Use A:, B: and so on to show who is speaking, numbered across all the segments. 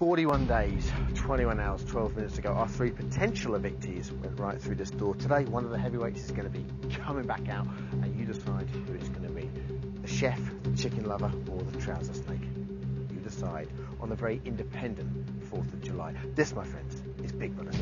A: 41 days, 21 hours, 12 minutes ago, our three potential evictees went right through this door. Today, one of the heavyweights is going to be coming back out, and you decide who it's going to be. The chef, the chicken lover, or the trouser snake. You decide on the very independent 4th of July. This, my friends, is Big Brother.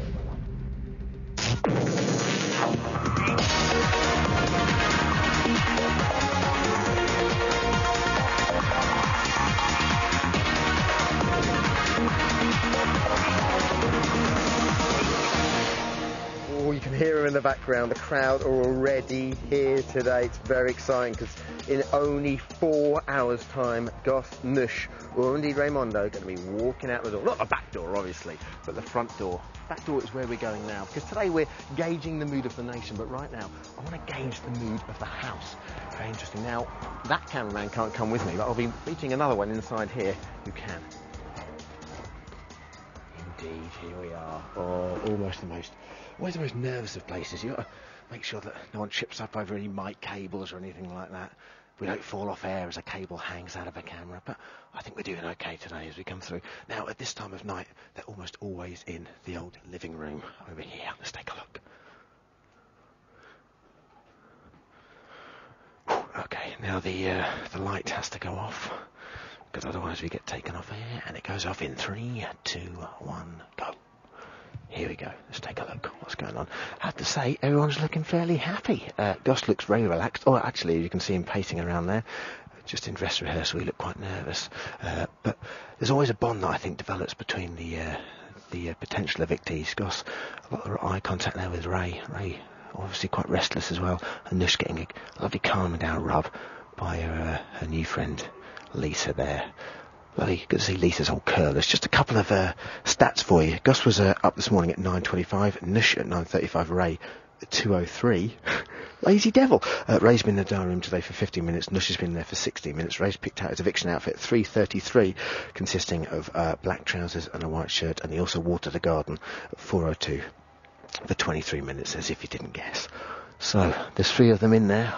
A: Oh, you can hear them in the background. The crowd are already here today. It's very exciting because in only 4 hours' time, Goss, Nush, or indeed Raymondo are going to be walking out the door. Not the back door, obviously, but the front door. Back door is where we're going now, because today we're gauging the mood of the nation, but right now I want to gauge the mood of the house. Very interesting. Now, that cameraman can't come with me, but I'll be meeting another one inside here who can. Indeed, here we are. Oh, always the most nervous of places. You've got to make sure that no one trips up over any mic cables or anything like that. We don't fall off air as a cable hangs out of a camera, but I think we're doing okay today as we come through. Now, at this time of night, they're almost always in the old living room over here. Let's take a look. Okay, now the light has to go off, because otherwise we get taken off air, and it goes off in 3, 2, 1, go. Here we go. Let's take a look. What's going on? I have to say, everyone's looking fairly happy. Goss looks very relaxed. Oh, actually, you can see him pacing around there. Just in dress rehearsal, he looked quite nervous. But there's always a bond that I think develops between the potential evictees. Goss, a lot of eye contact there with Ray. Ray, obviously quite restless as well. And Nush getting a lovely calming down rub by her new friend Lisa there. Bloody good to see Lisa's old curlers. Just a couple of stats for you. Goss was up this morning at 9:25, Nush at 9:35, Ray at 2:03. Lazy devil. Ray's been in the dining room today for 15 minutes. Nush has been there for 16 minutes. Ray's picked out his eviction outfit at 3:33, consisting of black trousers and a white shirt, and he also watered the garden at 4:02 for 23 minutes, as if you didn't guess. So, there's 3 of them in there.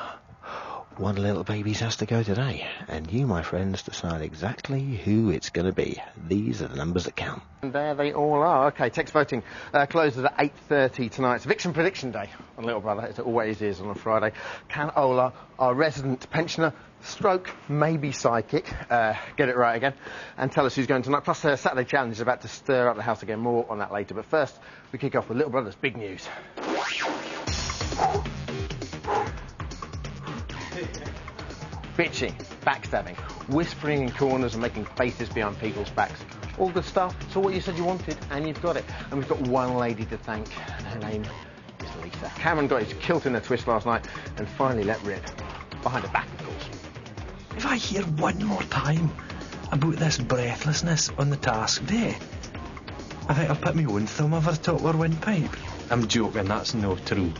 A: One little baby's has to go today, and you, my friends, decide exactly who it's going to be. These are the numbers that count. And there they all are. Okay, text voting closes at 8:30 tonight. It's eviction prediction day on Little Brother, as it always is on a Friday. Can Ola, our resident pensioner, stroke, maybe psychic, get it right again, and tell us who's going tonight. Plus, Saturday Challenge is about to stir up the house again. More on that later. But first, we kick off with Little Brother's big news. Bitching, backstabbing, whispering in corners and making faces behind people's backs. All good stuff. It's all what you said you wanted, and you've got it. And we've got one lady to thank, and her name is Lisa. Cameron got his kilt in a twist last night and finally let rip. Behind her back, of course.
B: If I hear one more time about this breathlessness on the task day, I think I'll put my own thumb over the top of her windpipe. I'm joking, that's no true.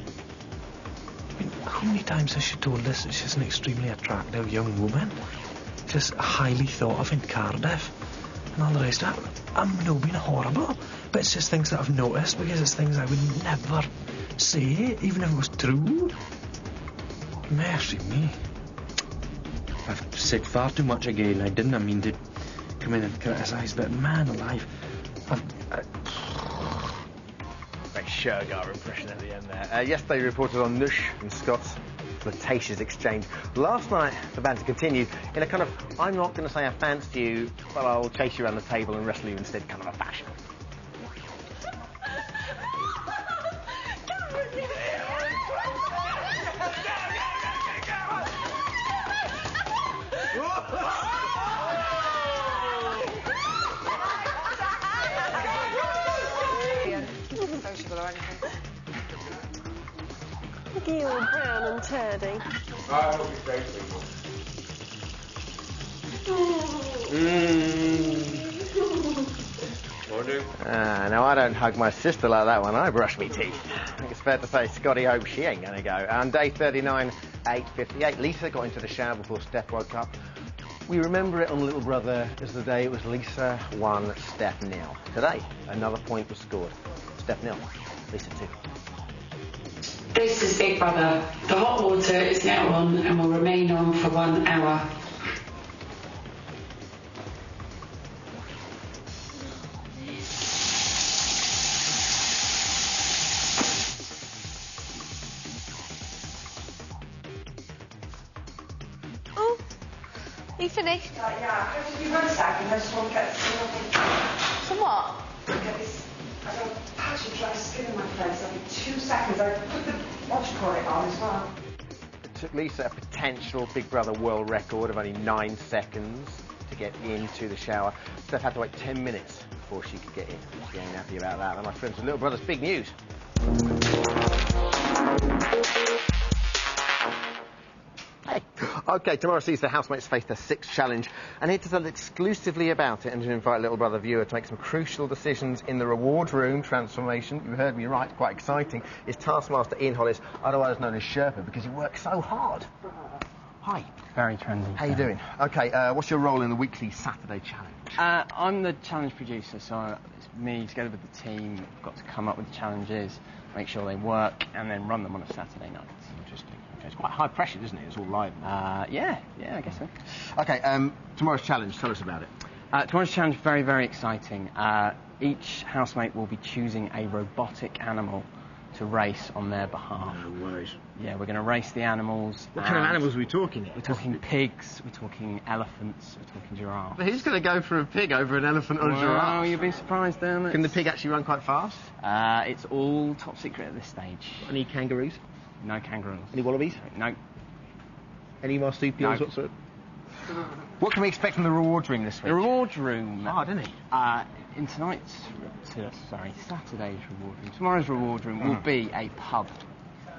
B: How many times has she told us that she's an extremely attractive young woman? Just highly thought of in Cardiff. And all the rest of it. I'm not being horrible, but it's just things that I've noticed, because it's things I would never say, even if it was true. Mercy me. I've said far too much again. I didn't mean to come in and criticise, but man alive,
A: Shergar impression at the end there. Yesterday reported on Nush and Scott's flirtatious exchange. Last night, the banter continued in a kind of, I'm not going to say I fancy you, but I'll chase you around the table and wrestle you instead kind of a fashion.
C: Gil, Brown and Turdy.
D: I hope it's great people.
A: Now I don't hug my sister like that when I brush me teeth. I think it's fair to say Scotty hopes she ain't going to go. On day 39, 8:58, Lisa got into the shower before Steph woke up. We remember it on Little Brother as the day it was Lisa 1, Steph 0. Today, another point was scored. Steph 0, Lisa 2.
E: This is Big Brother. The hot water is now on and will remain on for 1 hour.
F: Are you finished?
E: Yeah. Just give me 1 second. I just want to get
F: Some what?
E: get this. I got a patch of dry skin in my face. I'll be 2 seconds. I put the watch cord on as well.
A: It took Lisa a potential Big Brother world record of only 9 seconds to get into the shower. Steph had to wait 10 minutes before she could get in. She ain't happy about that. And my friends with Little Brother's big news. Hey. OK, tomorrow sees the housemates face their 6th challenge, and here to tell exclusively about it and to invite Little Brother viewer to make some crucial decisions in the reward room transformation, you heard me right, quite exciting, is Taskmaster Ian Hollis, otherwise known as Sherpa, because he works so hard. Hi.
G: Very trendy.
A: How you doing? OK, what's your role in the weekly Saturday challenge?
G: I'm the challenge producer, so it's me together with the team. I've got to come up with the challenges, make sure they work, and then run them on a Saturday night.
A: Interesting. Okay, it's quite high pressure, isn't it? It's all live.
G: Yeah, I guess so.
A: OK, tomorrow's challenge, tell us about it.
G: Tomorrow's challenge, very, very exciting. Each housemate will be choosing a robotic animal to race on their behalf.
A: No worries.
G: Yeah, we're going to race the animals.
A: What kind of animals are we talking?
G: We're talking pigs, we're talking elephants, we're talking giraffes.
A: But who's going to go for a pig over an elephant or a giraffe?
G: Oh, you'll be surprised, then.
A: Can the pig actually run quite fast?
G: It's all top secret at this stage.
A: Any kangaroos?
G: No kangaroos.
A: Any wallabies?
G: No.
A: Any marsupials?
G: No.
A: Whatsoever? What can we expect from the reward room this week?
G: The reward room.
A: Hard, isn't it?
G: In Saturday's reward room. Tomorrow's reward room will be a pub.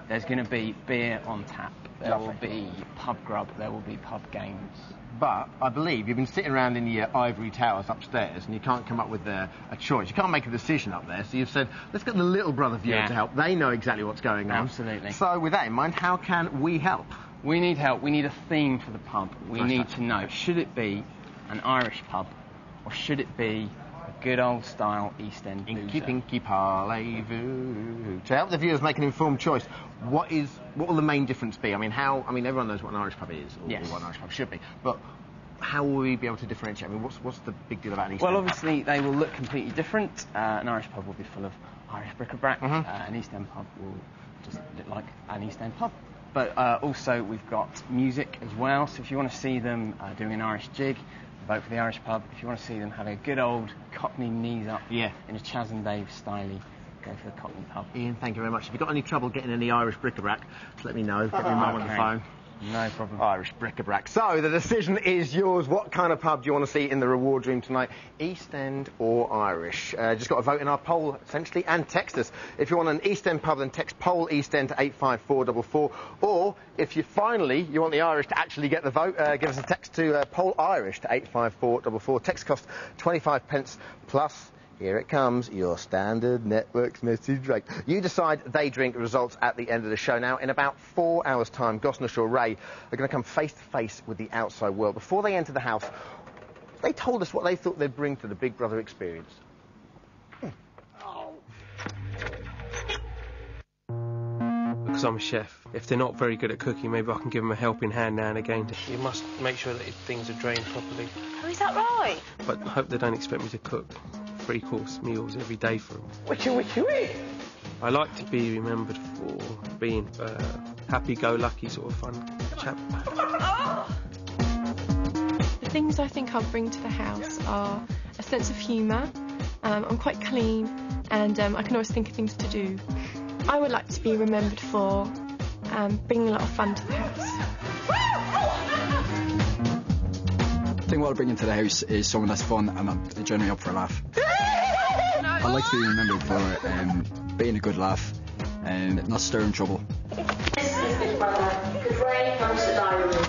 G: There's going to be beer on tap. There will be pub grub. There will be pub games.
A: But I believe you've been sitting around in your ivory towers upstairs and you can't come up with a choice. You can't make a decision up there. So you've said, let's get the Little Brother viewer to help. They know exactly what's going on.
G: Absolutely.
A: So with that in mind, how can we help?
G: We need help. We need a theme for the pub. We need to know, should it be an Irish pub or should it be a good old style East End boozer?
A: Inky Pinky Parlez-vous. To help the viewers make an informed choice, what will the main difference be? I mean, everyone knows what an Irish pub is, or what an Irish pub should be, but how will we be able to differentiate? I mean, what's the big deal about an East End pub?
G: Obviously, they will look completely different. An Irish pub will be full of Irish bric-a-brac. An East End pub will just look like an East End pub. But also, we've got music as well, so if you want to see them doing an Irish jig, vote for the Irish pub. If you want to see them having a good old Cockney knees up in a Chaz and Dave style, go for the Cockney pub.
A: Ian, thank you very much. If you've got any trouble getting any Irish bric-a-brac, just let me know. Get me mum on the phone.
G: No problem.
A: Irish bric-a-brac. So, the decision is yours. What kind of pub do you want to see in the reward room tonight? East End or Irish? Just got to vote in our poll, essentially, and text us. If you want an East End pub, then text poll East End to 85444. Or, if you want the Irish to actually get the vote, give us a text to poll Irish to 85444. Text costs 25 pence plus... Here it comes, your standard networks message rate. You decide, they drink. Results at the end of the show. Now, in about 4 hours' time, Gosnish or Ray are going to come face to face with the outside world. Before they enter the house, they told us what they thought they'd bring to the Big Brother experience.
H: Because I'm a chef. If they're not very good at cooking, maybe I can give them a helping hand now and again. You must make sure that things are drained properly.
F: Oh, is that right?
H: But I hope they don't expect me to cook 3-course meals every day for them. I like to be remembered for being a happy-go-lucky sort of fun chap.
C: The things I think I'll bring to the house are a sense of humour. I'm quite clean and I can always think of things to do. I would like to be remembered for bringing a lot of fun to the house.
I: I think what I bring into the house is someone that's fun and I'm generally up for a laugh. I like to be remembered for being a good laugh and not stirring trouble.
E: This is Big Brother. Could Ray come to the diary room?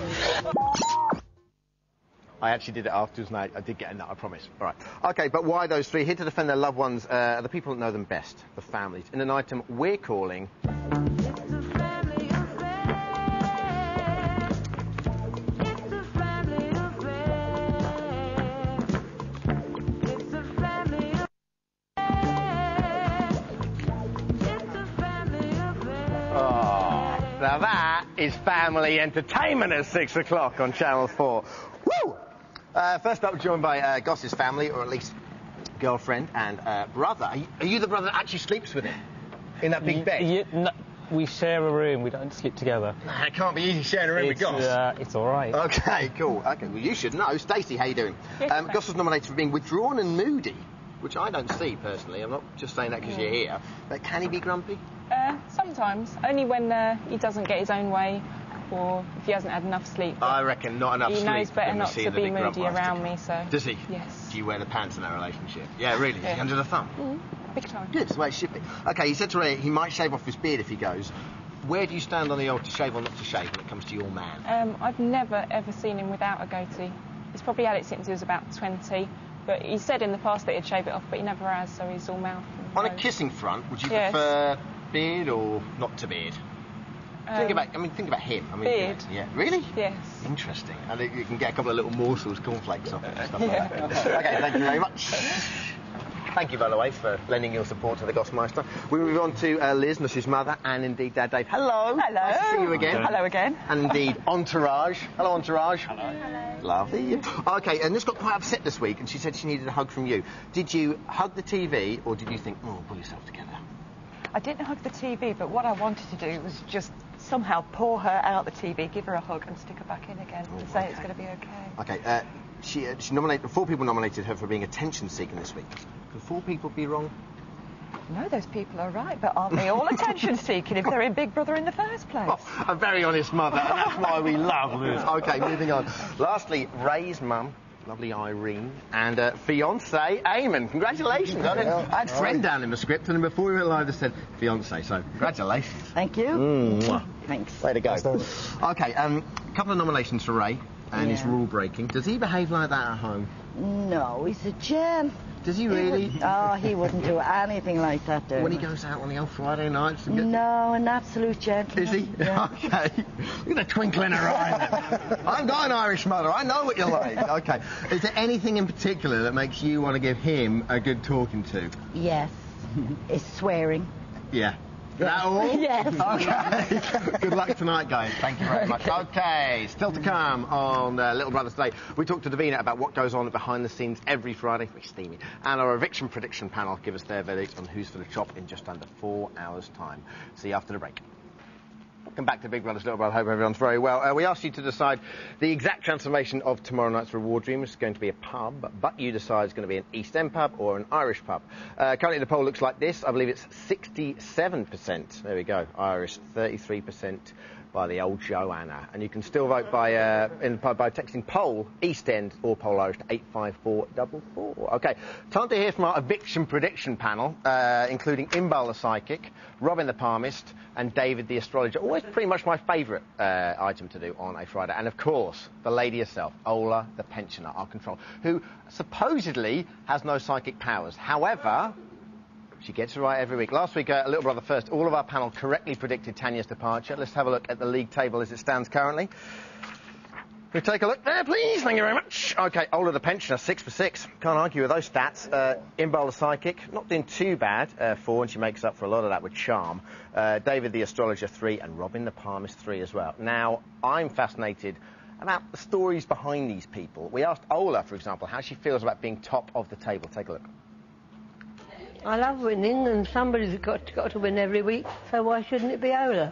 A: I actually did it afterwards, and I did get a nut, I promise. All right. OK, but why those three? Here to defend their loved ones are the people that know them best, the families, in an item we're calling... Now that is family entertainment at 6 o'clock on Channel 4. Woo! First up, joined by Goss's family, or at least girlfriend and brother. Are you the brother that actually sleeps with him in that big bed?
J: We share a room. We don't sleep together.
A: It can't be easy sharing a room with Goss.
J: It's all right.
A: Okay, cool. Okay, well, you should know. Stacey, how you doing? Goss was nominated for being withdrawn and moody, which I don't see, personally. I'm not just saying that because you're here. But can he be grumpy?
K: Sometimes. Only when he doesn't get his own way or if he hasn't had enough sleep.
A: I reckon not enough sleep.
K: He knows better not to be moody around me, so...
A: Does he?
K: Yes.
A: Do you wear the pants in that relationship? Yeah, really? Yeah. Is he under the thumb?
K: Big time.
A: Good, that's the way it should be. OK, he said to Ray he might shave off his beard if he goes. Where do you stand on the old to shave or not to shave when it comes to your man?
K: I've never, ever seen him without a goatee. He's probably had it since he was about 20, but he said in the past that he'd shave it off, but he never has, so he's all mouth.
A: On a kissing front, would you prefer beard or not to beard? Think about him.
K: Beard.
A: Yeah. Really?
K: Yes.
A: Interesting. And you can get a couple of little morsels, cornflakes off it and stuff like that. OK, thank you very much. Thank you, by the way, for lending your support to the Gossmeister. We move on to Liz, Mrs. Mother, and indeed Dad Dave. Hello.
F: Hello.
A: Nice to see you again.
F: Hello again.
A: And indeed Entourage. Hello, Entourage. Hello. Lovely. OK, and Liz got quite upset this week, and she said she needed a hug from you. Did you hug the TV, or did you think, oh, pull yourself together?
F: I didn't hug the TV, but what I wanted to do was just somehow pull her out the TV, give her a hug, and stick her back in again and say it's going to be okay.
A: OK, she nominated 4 people nominated her for being attention-seeking this week. Could 4 people be wrong?
F: No, those people are right, but aren't they all attention-seeking if they're in Big Brother in the first place?
A: Oh, a very honest mother, and that's why we love Liz. OK, moving on. Lastly, Ray's mum, lovely Irene, and fiancé Eamon. Congratulations. I had friend down in the script, and before we went live, they said fiancé, so congratulations.
F: Thank you. Thanks.
A: Way to go. OK, a couple of nominations for Ray, and his rule breaking. Does he behave like that at home?
F: No, he's a gem.
A: Does he really?
F: He wouldn't do anything like that, Dermot.
A: When he goes out on the old Friday nights?
F: No, an absolute gentleman.
A: Is he?
F: Yeah.
A: OK. Look at the twinkle in her eye. I'm not an Irish mother. I know what you're like. OK. Is there anything in particular that makes you want to give him a good talking to?
F: Yes. It's swearing.
A: Yeah. Is that all?
F: Yes.
A: OK. Good luck tonight, guys. Thank you very much. OK, still to come on Little Brother's Day. We talked to Davina about what goes on behind the scenes every Friday. Very steamy. And our eviction prediction panel give us their verdict on who's for the chop in just under 4 hours' time. See you after the break. Welcome back to Big Brother's Little Brother. Hope everyone's very well. We asked you to decide the exact transformation of tomorrow night's reward dream. It's going to be a pub, but you decide it's going to be an East End pub or an Irish pub. Currently the poll looks like this. I believe it's 67%. There we go. Irish, 33% by the old Joanna. And you can still vote by texting poll East End or poll Irish to 85444. OK, time to hear from our eviction prediction panel, including Inbaal the psychic, Robin the palmist, and David the astrologer. Always pretty much my favourite item to do on a Friday. And of course, the lady herself, Ola the pensioner, our control, who supposedly has no psychic powers. However, she gets it right every week. Last week, Little Brother First, all of our panel correctly predicted Tanya's departure. Let's have a look at the league table as it stands currently. We take a look there, please. Thank you very much. OK, Ola the pensioner, 6 for 6. Can't argue with those stats. Inbaal the psychic, not doing too bad, 4, and she makes up for a lot of that with charm. David the astrologer, 3, and Robin the palmist, 3 as well. Now, I'm fascinated about the stories behind these people. We asked Ola, for example, how she feels about being top of the table. Take a look.
L: I love winning, and somebody's got to win every week, so why shouldn't it be Ola?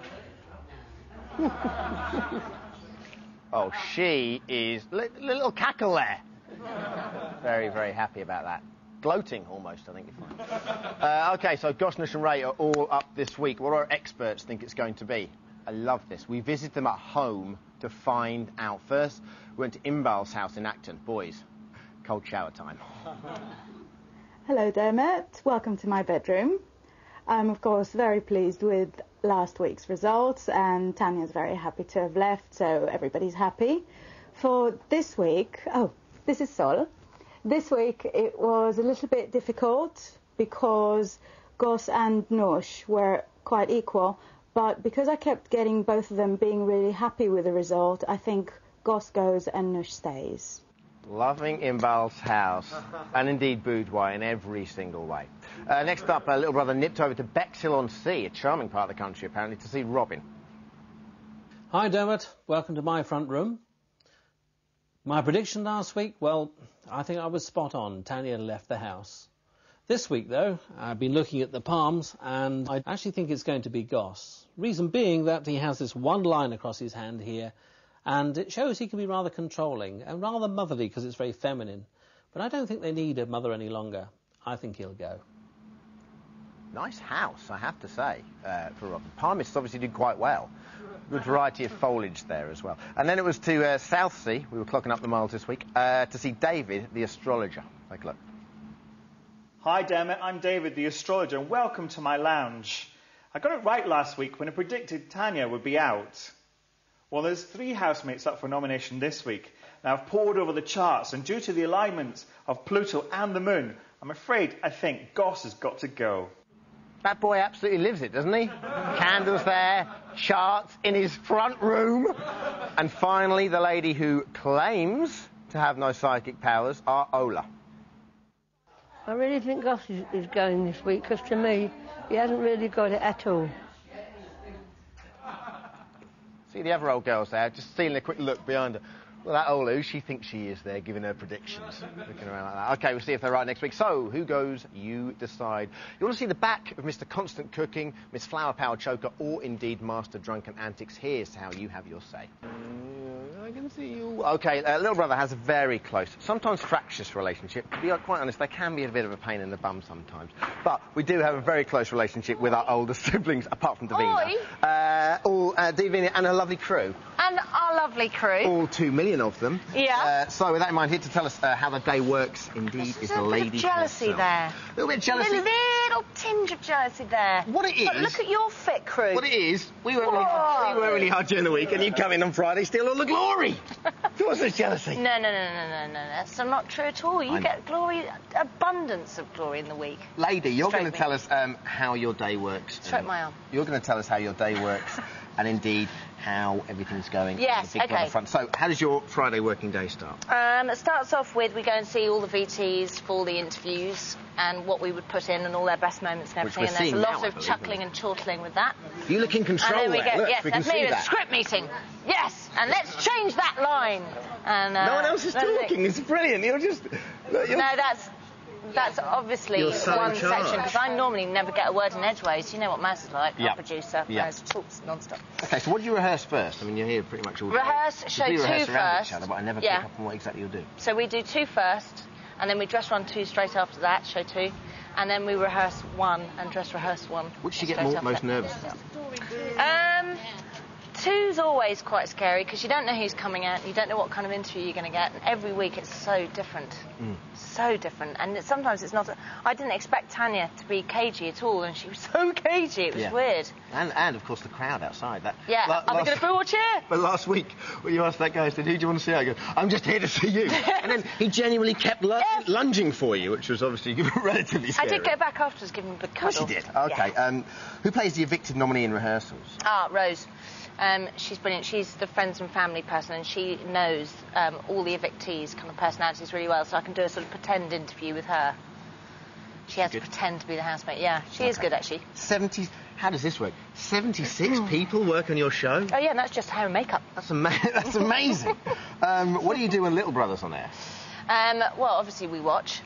A: Oh, she is... little cackle there. Very, very happy about that. Gloating, almost, I think you find. OK, so Gossnish and Ray are all up this week. What do our experts think it's going to be? I love this. We visit them at home to find out. First, we went to Inbaal's house in Acton. Boys, cold shower time.
M: Hello, Dermot. Welcome to my bedroom. I'm, of course, very pleased with last week's results, and Tanya's very happy to have left, so everybody's happy. For this week, this is Sol. This week it was a little bit difficult because Goss and Nush were quite equal, but because I kept getting both of them being really happy with the result, I think Goss goes and Nush stays.
A: Loving Inbaal's house, and indeed boudoir in every single way. Next up, Little Brother nipped over to Bexhill-on-Sea, a charming part of the country apparently, to see Robin.
N: Hi Dermot, welcome to my front room. My prediction last week, well, I think I was spot on. Tanya left the house. This week, though, I've been looking at the palms, and I actually think it's going to be Goss. Reason being that he has this one line across his hand here, and it shows he can be rather controlling and rather motherly because it's very feminine. But I don't think they need a mother any longer. I think he'll go.
A: Nice house, I have to say, for Rob. Palmists obviously did quite well. Good variety of foliage there as well. And then it was to Southsea, we were clocking up the miles this week, to see David, the astrologer. Take a look.
O: Hi Dermot, I'm David, the astrologer, and welcome to my lounge. I got it right last week when I predicted Tanya would be out. Well, there's 3 housemates up for nomination this week. Now, I've pored over the charts, and due to the alignment of Pluto and the Moon, I think Goss has got to go.
A: That boy absolutely lives it, doesn't he? Candles there, charts in his front room. And finally, the lady who claims to have no psychic powers, our Ola.
L: I really think Goss is going this week, because to me, he hasn't really got it at all.
A: See the other old girls there, just stealing a quick look behind her. Well, that old who she thinks she is there, giving her predictions. Looking around like that. OK, we'll see if they're right next week. So, who goes? You decide. You want to see the back of Mr. Constant Cooking, Miss Flower Power Choker, or indeed Master Drunken Antics? Here's how you have your say. I can see you. OK, little brother has a very close, sometimes fractious relationship. To be quite honest, they can be a bit of a pain in the bum sometimes. But we do have a very close relationship with our older siblings, apart from Davina. Davina and her lovely crew.
P: And our lovely crew.
A: All 2 million of them.
P: Yeah.
A: So with that in mind, here to tell us how the day works, indeed, is the lady
P: herself. Jealousy there.
A: A little bit of jealousy.
P: A little tinge of jealousy there.
A: What it is...
P: But look at your fit crew.
A: What it is, we work really hard during the week, and you come in on Friday, steal all the glory. What's this jealousy?
P: No. That's not true at all. You get glory, abundance of glory in the week.
A: Lady, you're going to tell us how your day works.
P: Stroke my arm.
A: You're going to tell us how your day works, and indeed how everything's going.
P: Yes,
A: on the Big Brother front. So, how does your Friday working day start?
P: It starts off with we go and see all the VTs for the interviews and what we would put in and all their best moments and everything. And there's a lot of chuckling and chortling with that.
A: You look in control
P: and then we
A: there.
P: go,
A: Look,
P: yes,
A: we
P: that's
A: can
P: me
A: see
P: with a
A: that.
P: script meeting. Yes, and let's change that line. And
A: no one else is talking. It's brilliant. You're just...
P: No, that's obviously one section, because I normally never get a word in edgeways. You know what Maz is like, our producer. Maz talks non-stop.
A: OK, so what do you rehearse first? I mean, you're here pretty much all day.
P: Rehearse show 2
A: rehearse around
P: first.
A: Each other, but I never pick up on what exactly you'll do.
P: So we do 2 first, and then we dress run 2 straight after that, show 2, and then we rehearse 1 and dress rehearse 1.
A: Which do you get most nervous about?
P: 2's always quite scary because you don't know who's coming out, you don't know what kind of interview you're going to get, and every week it's so different. So different. And sometimes it's not... I didn't expect Tanya to be cagey at all, and she was so cagey, it was weird.
A: And of course, the crowd outside. That.
P: Are they going to boo or cheer?
A: But last week, when you asked that guy, I said, who do you want to see? I go, I'm just here to see you. And then he genuinely kept lunging for you, which was obviously relatively scary.
P: I did go back afterwards, give him a big cuddle.
A: Of course you did. OK. Yeah. Who plays the evicted nominee in rehearsals?
P: Rose. She's brilliant. She's the friends and family person, and she knows all the evictees' kind of personalities really well, so I can do a sort of pretend interview with her. She has to pretend to be the housemate. Yeah, she is good, actually.
A: 70... How does this work? 76 people work on your show?
P: Oh, yeah, and that's just hair and makeup.
A: That's amazing. What do you do when Little Brother's on air?
P: Well, obviously we watch.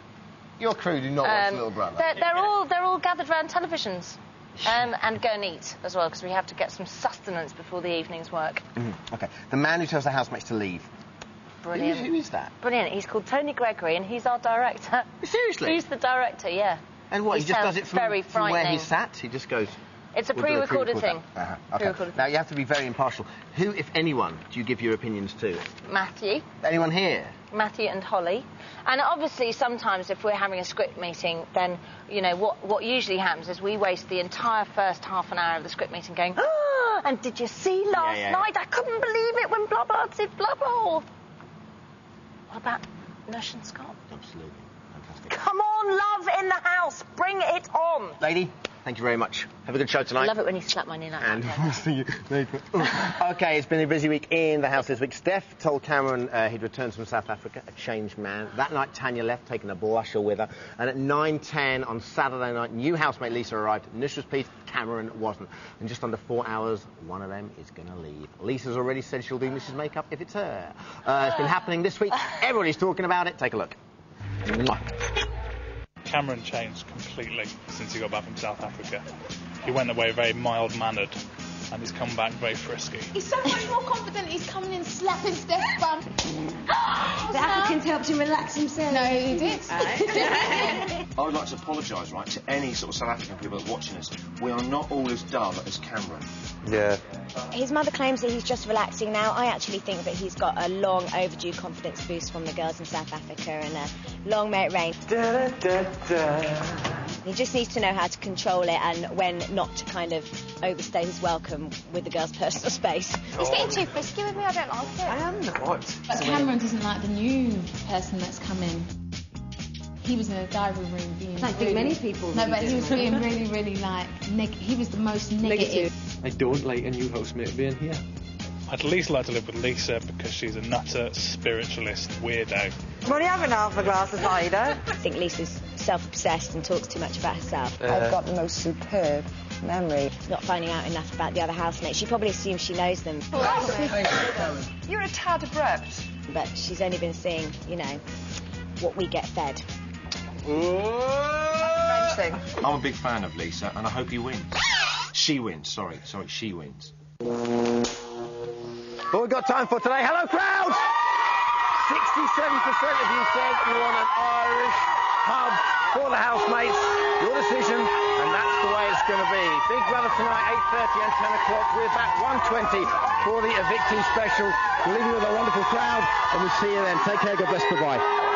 A: Your crew do not watch Little Brother?
P: They're all gathered around televisions. And go and eat as well, because we have to get some sustenance before the evening's work.
A: OK. The man who tells the housemates to leave.
P: Brilliant.
A: Who is that?
P: Brilliant. He's called Tony Gregory, and he's our director.
A: Seriously?
P: He's the director, yeah.
A: And what, he just does it from where he sat? He just goes...
P: It's a pre-recorded thing.
A: Okay. Now, you have to be very impartial. Who, if anyone, do you give your opinions to?
P: Matthew.
A: Anyone here?
P: Matthew and Holly. And obviously, sometimes if we're having a script meeting, then, you know, what usually happens is we waste the entire first half an hour of the script meeting going, and did you see last night? I couldn't believe it when blah, blah, did blah, blah. What about Nush and Scott?
A: Absolutely. Fantastic.
P: Come on, love in the house. Bring it on.
A: Lady, thank you very much. Have a good show tonight.
P: I love it when you slap my knee like that.
A: And we'll see you later. OK, it's been a busy week in the house this week. Steph told Cameron he'd returned from South Africa, a changed man. That night, Tanya left, taking a blusher with her. And at 9:10 on Saturday night, new housemate Lisa arrived. Nush was pleased, Cameron wasn't. In just under 4 hours, one of them is going to leave. Lisa's already said she'll do Nish's makeup if it's her. It's been happening this week. Everybody's talking about it. Take a look. Mwah.
Q: Cameron changed completely since he got back from South Africa. He went away very mild-mannered, and he's come back very frisky.
R: He's so much more confident. He's coming in slapping Steph's bum.
S: The Africans helped him relax himself.
R: No, he did.
A: I would like to apologise, right, to any sort of South African people that are watching us. We are not all as dumb as Cameron.
B: Yeah.
S: His mother claims that he's just relaxing now. I actually think that he's got a long overdue confidence boost from the girls in South Africa, and a long may it rain.
B: Da, da, da.
S: He just needs to know how to control it and when not to kind of overstay his welcome with the girls' personal space.
R: He's getting too frisky with me. I don't like it.
B: I am not.
R: But Cameron doesn't like the new person that's come in. He was in a diary room being.
S: I think many people.
R: No, but he was being really, really like. He was the most negative.
B: I don't like a new housemate being here.
Q: I'd at least like to live with Lisa because she's a nutter, spiritualist, weirdo.
F: Well, you having half a glass of cider?
S: I think Lisa's self-obsessed and talks too much about herself.
F: I've got the most superb memory.
S: Not finding out enough about the other housemates. She probably assumes she knows them.
F: You're a tad abrupt.
S: But she's only been seeing, you know, what we get fed.
F: French thing.
A: I'm a big fan of Lisa, and I hope he wins. She wins, sorry, she wins.
B: What we've got time for today. Hello, crowd! 67% of you said you want an Irish pub for the housemates. Your decision, and that's the way it's going to be. Big Brother tonight, 8:30 and 10 o'clock. We're back 1:20 for the evictee special. We'll leave you with a wonderful crowd, and we'll see you then. Take care, God bless, bye-bye.